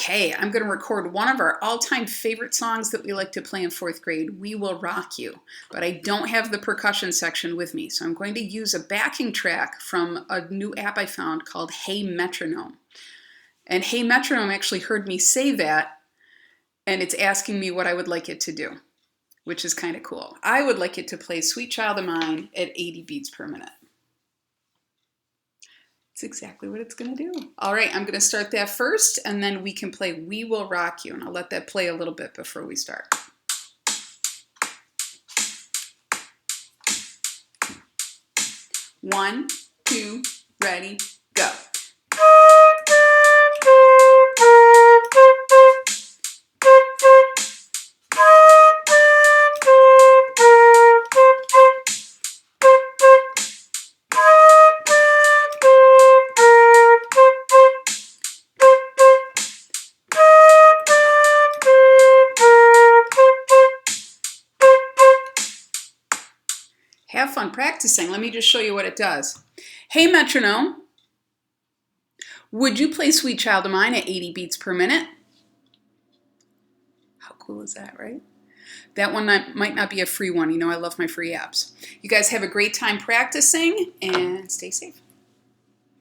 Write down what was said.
Okay, I'm going to record one of our all-time favorite songs that we like to play in 4th grade, We Will Rock You, but I don't have the percussion section with me, so I'm going to use a backing track from a new app I found called Hey Metronome. And Hey Metronome actually heard me say that, and it's asking me what I would like it to do, which is kind of cool. I would like it to play Sweet Child of Mine at 80 beats per minute. It's exactly what it's going to do. All right, I'm going to start that first, and then we can play We Will Rock You, and I'll let that play a little bit before we start. 1, 2, ready, go. Have fun practicing. Let me just show you what it does. Hey Metronome, would you play Sweet Child of Mine at 80 beats per minute? How cool is that, right? That one might not be a free one. You know, I love my free apps. You guys have a great time practicing and stay safe.